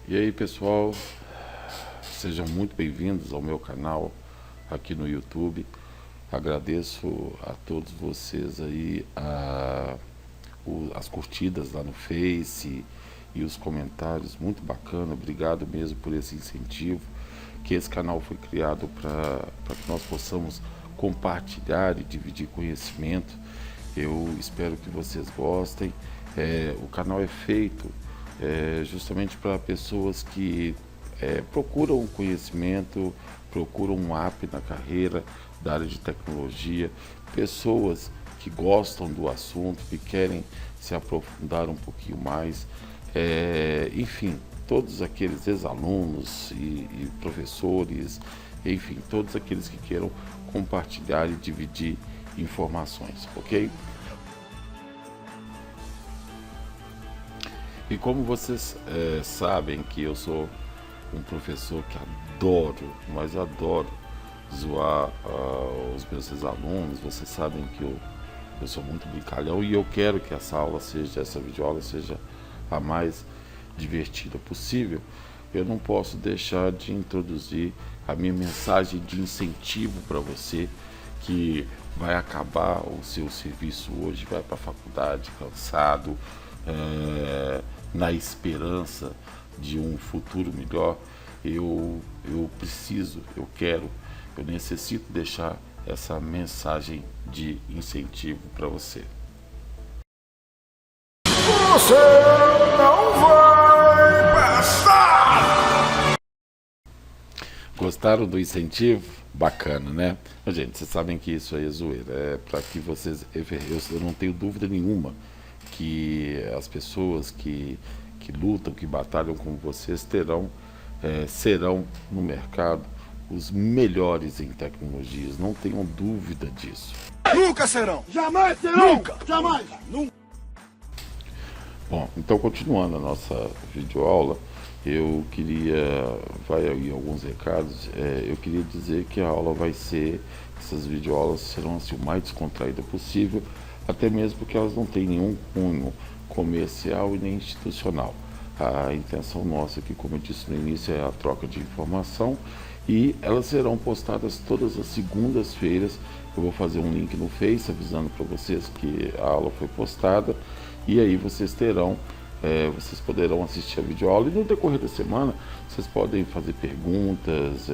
E aí, pessoal, sejam muito bem-vindos ao meu canal aqui no YouTube. Agradeço a todos vocês aí as curtidas lá no Face e os comentários, muito bacana. Obrigado mesmo por esse incentivo, que esse canal foi criado para que nós possamos compartilhar e dividir conhecimento. Eu espero que vocês gostem. O canal é feito justamente para pessoas que procuram conhecimento, procuram um up na carreira da área de tecnologia, pessoas que gostam do assunto, que querem se aprofundar um pouquinho mais, enfim, todos aqueles ex-alunos e professores, enfim, todos aqueles que queiram compartilhar e dividir informações, ok? E como vocês sabem que eu sou um professor que adoro, mas adoro zoar os meus ex-alunos, vocês sabem que eu sou muito brincalhão e eu quero que essa videoaula seja a mais divertida possível. Eu não posso deixar de introduzir a minha mensagem de incentivo para você que vai acabar o seu serviço hoje, vai para a faculdade cansado, na esperança de um futuro melhor. Eu preciso, eu necessito deixar essa mensagem de incentivo para você. Você não vai passar! Gostaram do incentivo? Bacana, né? Mas, gente, vocês sabem que isso aí é zoeira. É para que vocês. Eu não tenho dúvida nenhuma que as pessoas que lutam, que batalham com vocês serão no mercado os melhores em tecnologias. Não tenham dúvida disso. Nunca serão! Jamais serão! Nunca! Jamais! Bom, então continuando a nossa videoaula, eu queria, vai aí alguns recados, eu queria dizer que a aula vai ser, essas videoaulas serão assim, o mais descontraída possível, até mesmo porque elas não têm nenhum cunho comercial e nem institucional. A intenção nossa aqui, como eu disse no início, é a troca de informação e elas serão postadas todas as segundas-feiras. Eu vou fazer um link no Face avisando para vocês que a aula foi postada e aí vocês poderão assistir a videoaula e no decorrer da semana vocês podem fazer perguntas,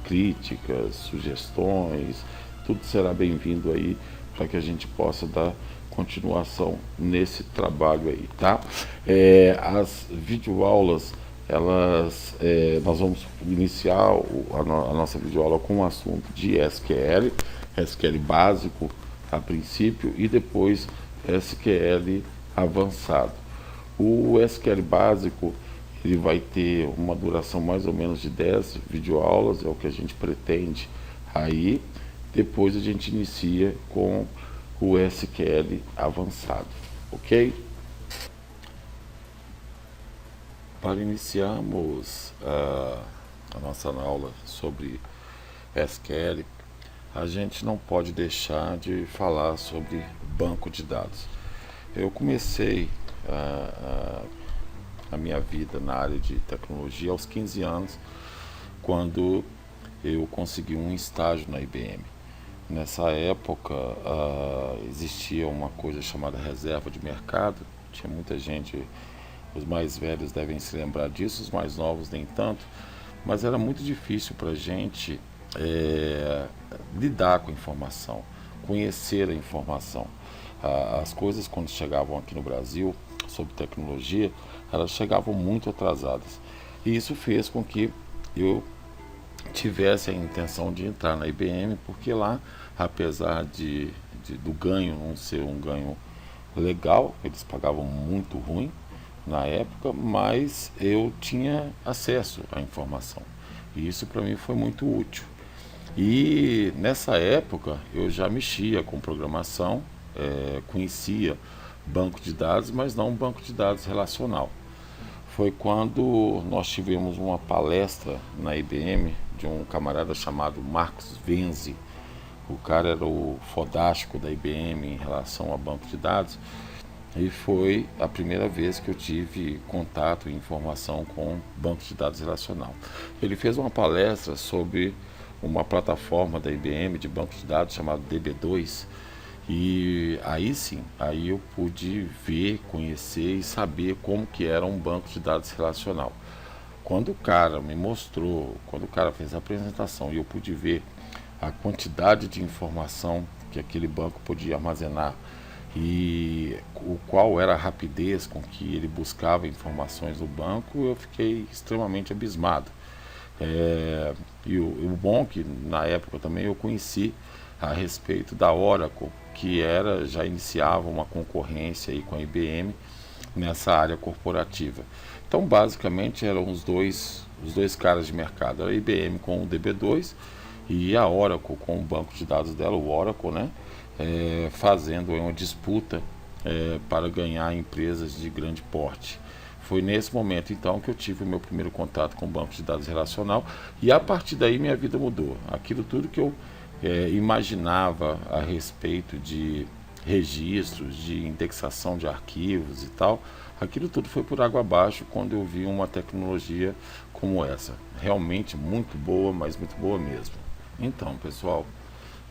críticas, sugestões, tudo será bem-vindo aí para que a gente possa dar continuação nesse trabalho aí, tá? As videoaulas, nós vamos iniciar a nossa videoaula com o assunto de SQL básico a princípio e depois SQL avançado. O SQL básico ele vai ter uma duração mais ou menos de 10 videoaulas, é o que a gente pretende aí. Depois a gente inicia com o SQL avançado, ok? Para iniciarmos a nossa aula sobre SQL, a gente não pode deixar de falar sobre banco de dados. Eu comecei a minha vida na área de tecnologia aos 15 anos, quando eu consegui um estágio na IBM. Nessa época existia uma coisa chamada reserva de mercado, tinha muita gente, os mais velhos devem se lembrar disso, os mais novos nem tanto, mas era muito difícil para a gente lidar com a informação, conhecer a informação. As coisas quando chegavam aqui no Brasil sobre tecnologia, elas chegavam muito atrasadas. E isso fez com que eu tivesse a intenção de entrar na IBM, porque lá, apesar do ganho não ser um ganho legal, eles pagavam muito ruim na época, mas eu tinha acesso à informação. E isso para mim foi muito útil. E nessa época eu já mexia com programação, conhecia banco de dados, mas não um banco de dados relacional. Foi quando nós tivemos uma palestra na IBM de um camarada chamado Marcos Venzi. O cara era o fodástico da IBM em relação a banco de dados. E foi a primeira vez que eu tive contato e informação com banco de dados relacional. Ele fez uma palestra sobre uma plataforma da IBM de banco de dados chamada DB2. E aí sim, aí eu pude ver, conhecer e saber como que era um banco de dados relacional. Quando o cara me mostrou, quando o cara fez a apresentação e eu pude ver a quantidade de informação que aquele banco podia armazenar e qual era a rapidez com que ele buscava informações do banco, eu fiquei extremamente abismado. E o bom que na época também eu conheci a respeito da Oracle, que já iniciava uma concorrência aí com a IBM nessa área corporativa. Então, basicamente, eram os dois caras de mercado. A IBM com o DB2 e a Oracle com o banco de dados dela, o Oracle, né? Fazendo uma disputa para ganhar empresas de grande porte. Foi nesse momento, então, que eu tive o meu primeiro contato com o banco de dados relacional e, a partir daí, minha vida mudou. Aquilo tudo que eu imaginava a respeito de registros, de indexação de arquivos e tal, aquilo tudo foi por água abaixo quando eu vi uma tecnologia como essa. Realmente muito boa, mas muito boa mesmo. Então, pessoal,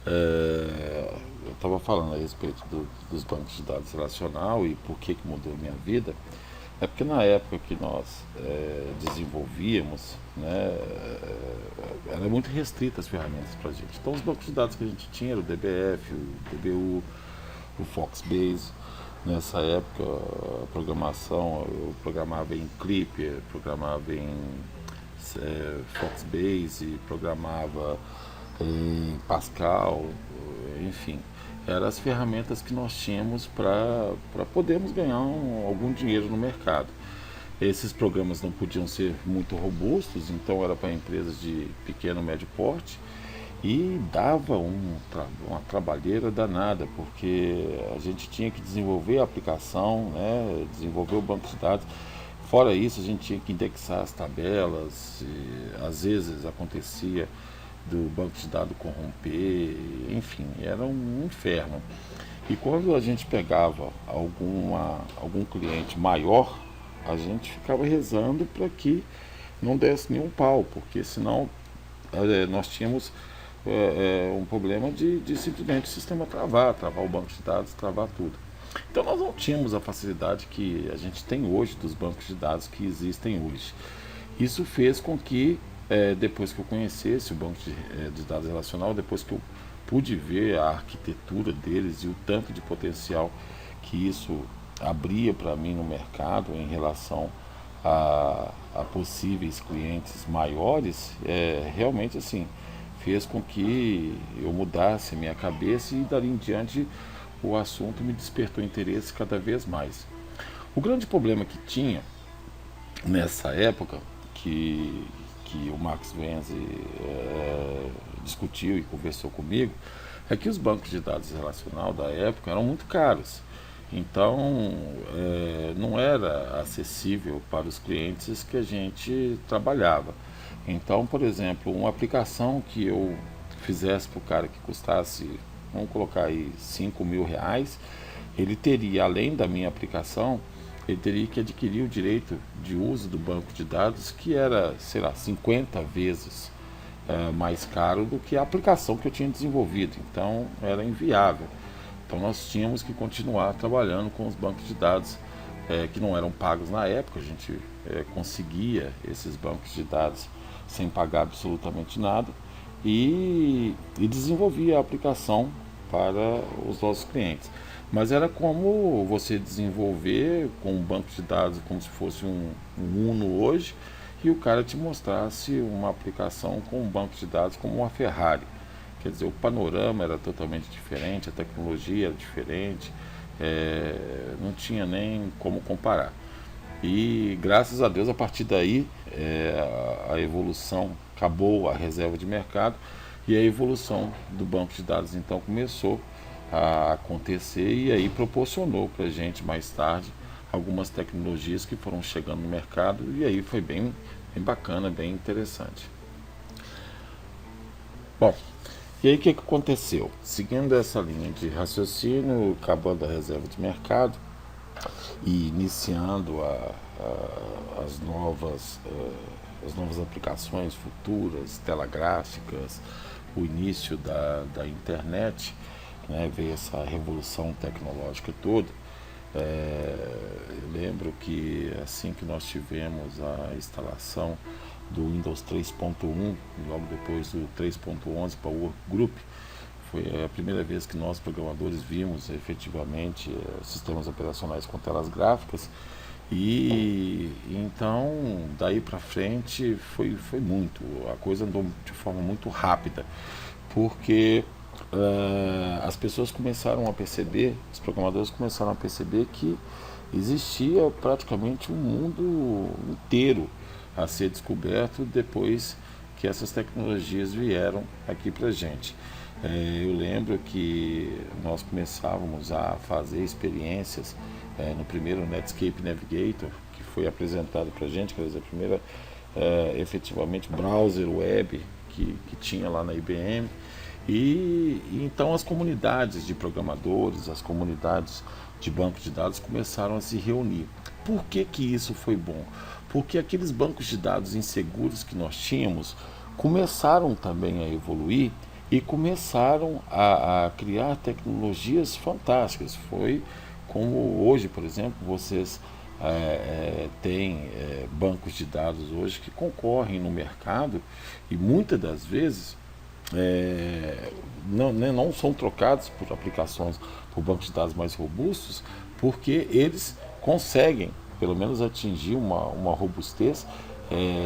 eu estava falando a respeito dos bancos de dados relacional e por que mudou a minha vida. É porque na época que nós desenvolvíamos, né, era muito restrita as ferramentas para a gente. Então os bancos de dados que a gente tinha era o DBF, o DBU, o Foxbase. Nessa época a programação, eu programava em Clipper, programava em Foxbase, programava em Pascal, enfim. Eram as ferramentas que nós tínhamos para podermos ganhar algum dinheiro no mercado. Esses programas não podiam ser muito robustos, então era para empresas de pequeno e médio porte e dava uma trabalheira danada, porque a gente tinha que desenvolver a aplicação, né, desenvolver o banco de dados. Fora isso, a gente tinha que indexar as tabelas, e às vezes acontecia do banco de dados corromper, enfim, era um inferno. E quando a gente pegava algum cliente maior, a gente ficava rezando para que não desse nenhum pau, porque senão nós tínhamos um problema de simplesmente o sistema travar o banco de dados, travar tudo. Então nós não tínhamos a facilidade que a gente tem hoje dos bancos de dados que existem hoje. Isso fez com que depois que eu conhecesse o banco de dados relacional, depois que eu pude ver a arquitetura deles e o tanto de potencial que isso abria para mim no mercado em relação a possíveis clientes maiores, realmente assim fez com que eu mudasse a minha cabeça e dali em diante o assunto me despertou interesse cada vez mais. O grande problema que tinha nessa época que o Max Venzi discutiu e conversou comigo, é que os bancos de dados relacional da época eram muito caros. Então, não era acessível para os clientes que a gente trabalhava. Então, por exemplo, uma aplicação que eu fizesse para o cara que custasse, vamos colocar aí, R$ 5.000, ele teria, além da minha aplicação, ele teria que adquirir o direito de uso do banco de dados, que era, sei lá, 50 vezes mais caro do que a aplicação que eu tinha desenvolvido. Então, era inviável. Então, nós tínhamos que continuar trabalhando com os bancos de dados que não eram pagos na época. A gente conseguia esses bancos de dados sem pagar absolutamente nada e desenvolvia a aplicação para os nossos clientes. Mas era como você desenvolver com um banco de dados como se fosse um Uno hoje e o cara te mostrasse uma aplicação com um banco de dados como uma Ferrari. Quer dizer, o panorama era totalmente diferente, a tecnologia era diferente, não tinha nem como comparar. E graças a Deus, a partir daí, a evolução acabou, a reserva de mercado, e a evolução do banco de dados então começou a acontecer e aí proporcionou para a gente mais tarde algumas tecnologias que foram chegando no mercado e aí foi bem bacana, bem interessante. Bom, e aí o que aconteceu? Seguindo essa linha de raciocínio, acabando a reserva de mercado, e iniciando as novas aplicações futuras, telegráficas, o início da internet, né, veio essa revolução tecnológica toda. Eu lembro que assim que nós tivemos a instalação do Windows 3.1, logo depois do 3.11 para o Workgroup, foi a primeira vez que nós programadores vimos efetivamente sistemas operacionais com telas gráficas. E então daí para frente foi muito, a coisa andou de forma muito rápida, porque as pessoas começaram a perceber, os programadores começaram a perceber que existia praticamente um mundo inteiro a ser descoberto depois que essas tecnologias vieram aqui para a gente. Eu lembro que nós começávamos a fazer experiências no primeiro Netscape Navigator, que foi apresentado para a gente, quer dizer, a primeira efetivamente browser web que tinha lá na IBM. E então as comunidades de programadores, as comunidades de banco de dados começaram a se reunir. Por que isso foi bom? Porque aqueles bancos de dados inseguros que nós tínhamos começaram também a evoluir e começaram a criar tecnologias fantásticas. Foi como hoje, por exemplo, vocês têm bancos de dados hoje que concorrem no mercado e muitas das vezes não são trocados por aplicações, por bancos de dados mais robustos, porque eles conseguem, pelo menos, atingir uma robustez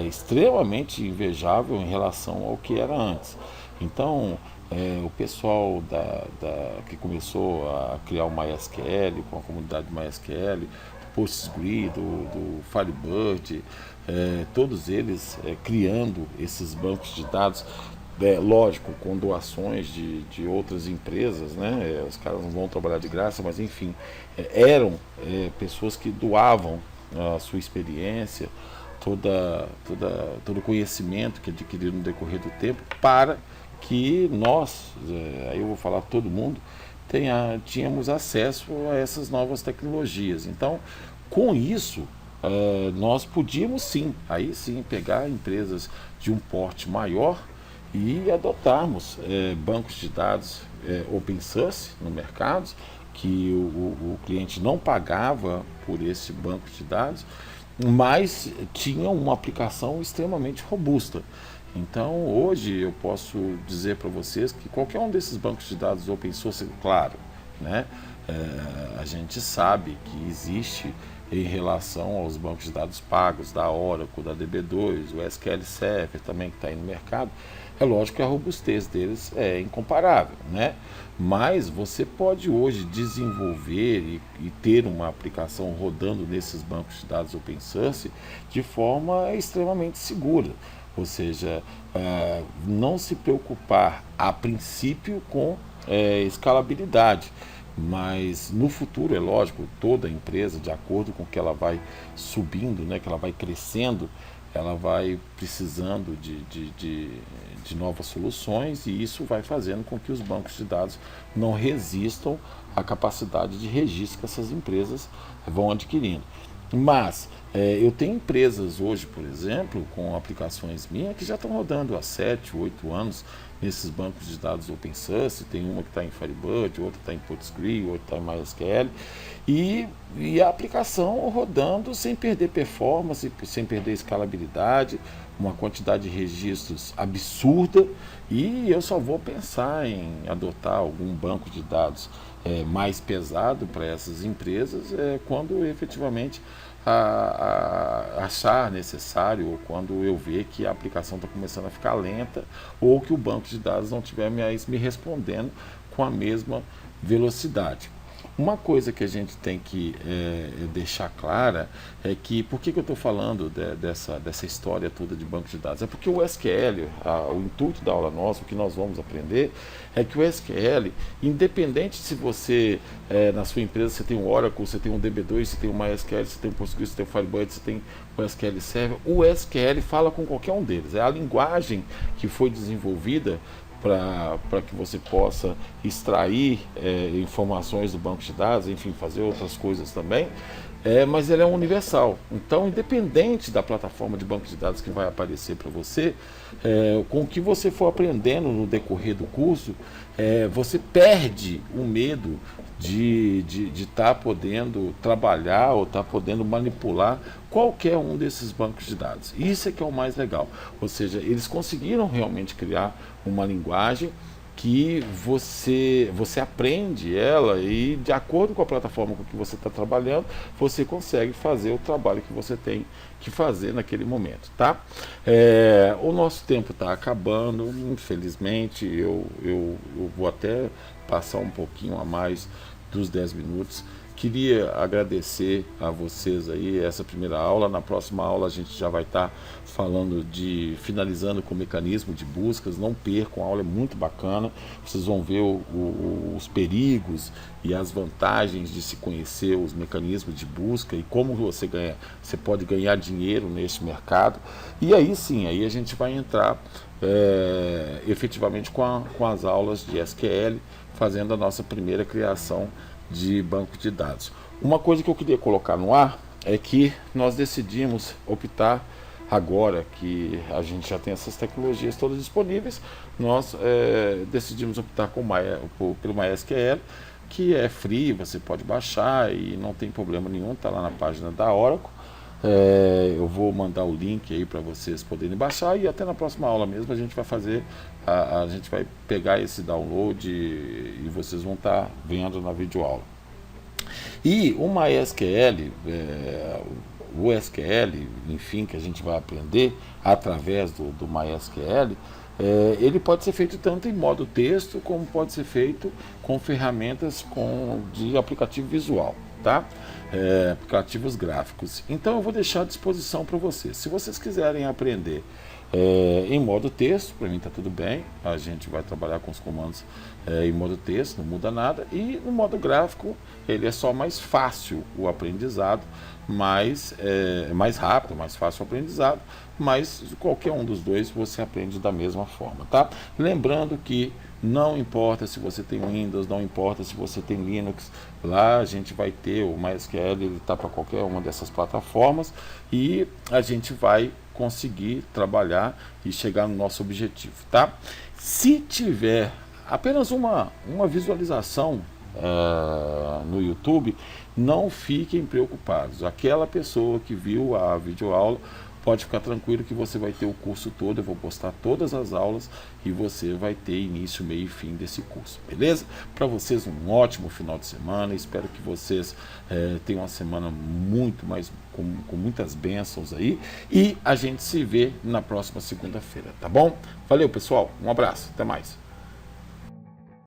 extremamente invejável em relação ao que era antes. Então, o pessoal que começou a criar o MySQL, com a comunidade MySQL, PostgreSQL, do Firebird, todos eles criando esses bancos de dados, lógico, com doações de outras empresas, né? Os caras não vão trabalhar de graça, mas enfim, eram pessoas que doavam a sua experiência, todo o conhecimento que adquiriram no decorrer do tempo, para que nós, aí eu vou falar todo mundo, tínhamos acesso a essas novas tecnologias. Então, com isso, nós podíamos sim, aí sim, pegar empresas de um porte maior e adotarmos bancos de dados open source no mercado, que o cliente não pagava por esse banco de dados, mas tinha uma aplicação extremamente robusta. Então, hoje eu posso dizer para vocês que qualquer um desses bancos de dados open source, claro, né, a gente sabe que existe em relação aos bancos de dados pagos, da Oracle, da DB2, o SQL Server também que está aí no mercado. É lógico que a robustez deles é incomparável, né? Mas você pode hoje desenvolver e ter uma aplicação rodando nesses bancos de dados open source de forma extremamente segura. Ou seja, não se preocupar a princípio com escalabilidade. Mas no futuro, é lógico, toda empresa, de acordo com que ela vai subindo, né, que ela vai crescendo, ela vai precisando de novas soluções, e isso vai fazendo com que os bancos de dados não resistam à capacidade de registro que essas empresas vão adquirindo. Mas eu tenho empresas hoje, por exemplo, com aplicações minhas que já estão rodando há 7, 8 anos nesses bancos de dados open source. Tem uma que está em Firebird, outra está em PostgreSQL, outra está em MySQL, e a aplicação rodando sem perder performance, sem perder escalabilidade, uma quantidade de registros absurda, e eu só vou pensar em adotar algum banco de dados mais pesado para essas empresas quando efetivamente achar necessário, ou quando eu ver que a aplicação está começando a ficar lenta, ou que o banco de dados não estiver mais me respondendo com a mesma velocidade. Uma coisa que a gente tem que deixar clara é que, por que eu estou falando dessa história toda de banco de dados? É porque o SQL, o intuito da aula nossa, o que nós vamos aprender, é que o SQL, independente se você, na sua empresa, você tem um Oracle, você tem um DB2, você tem um MySQL, você tem um PostgreSQL, você tem um Firebird, você tem o SQL Server, o SQL fala com qualquer um deles. É a linguagem que foi desenvolvida para que você possa extrair informações do banco de dados, enfim, fazer outras coisas também. Mas ele é universal. Então, independente da plataforma de banco de dados que vai aparecer para você, com o que você for aprendendo no decorrer do curso, você perde o medo de estar podendo trabalhar ou estar podendo manipular qualquer um desses bancos de dados. Isso é que é o mais legal. Ou seja, eles conseguiram realmente criar uma linguagem que você aprende ela e, de acordo com a plataforma com que você está trabalhando, você consegue fazer o trabalho que você tem que fazer naquele momento, tá? O nosso tempo está acabando, infelizmente, eu vou até passar um pouquinho a mais dos 10 minutos. Queria agradecer a vocês aí essa primeira aula. Na próxima aula a gente já vai estar falando finalizando com o mecanismo de buscas. Não percam, a aula é muito bacana. Vocês vão ver os perigos e as vantagens de se conhecer os mecanismos de busca e como você pode ganhar dinheiro nesse mercado. E aí sim, aí a gente vai entrar efetivamente com as aulas de SQL, fazendo a nossa primeira criação de banco de dados. Uma coisa que eu queria colocar no ar é que nós decidimos optar, agora que a gente já tem essas tecnologias todas disponíveis, nós decidimos optar pelo MySQL, que é free, você pode baixar e não tem problema nenhum, está lá na página da Oracle. Eu vou mandar o link aí para vocês poderem baixar, e até na próxima aula mesmo a gente vai fazer, a gente vai pegar esse download e vocês vão estar vendo na videoaula. E o MySQL, o SQL, enfim, que a gente vai aprender através do MySQL, ele pode ser feito tanto em modo texto, como pode ser feito com ferramentas de aplicativo visual, tá? Aplicativos gráficos. Então eu vou deixar à disposição para vocês. Se vocês quiserem aprender em modo texto, para mim está tudo bem, a gente vai trabalhar com os comandos em modo texto, não muda nada. E no modo gráfico, ele é só mais fácil o aprendizado, mais rápido, mais fácil o aprendizado, mas qualquer um dos dois você aprende da mesma forma, tá? Lembrando que não importa se você tem Windows, não importa se você tem Linux, lá a gente vai ter o MySQL, ele está para qualquer uma dessas plataformas, e a gente vai conseguir trabalhar e chegar no nosso objetivo, tá? Se tiver apenas uma visualização no YouTube, não fiquem preocupados. Aquela pessoa que viu a videoaula pode ficar tranquilo que você vai ter o curso todo. Eu vou postar todas as aulas e você vai ter início, meio e fim desse curso, beleza? Para vocês um ótimo final de semana. Espero que vocês tenham uma semana muito mais com muitas bênçãos aí, e a gente se vê na próxima segunda-feira, tá bom? Valeu, pessoal, um abraço, até mais.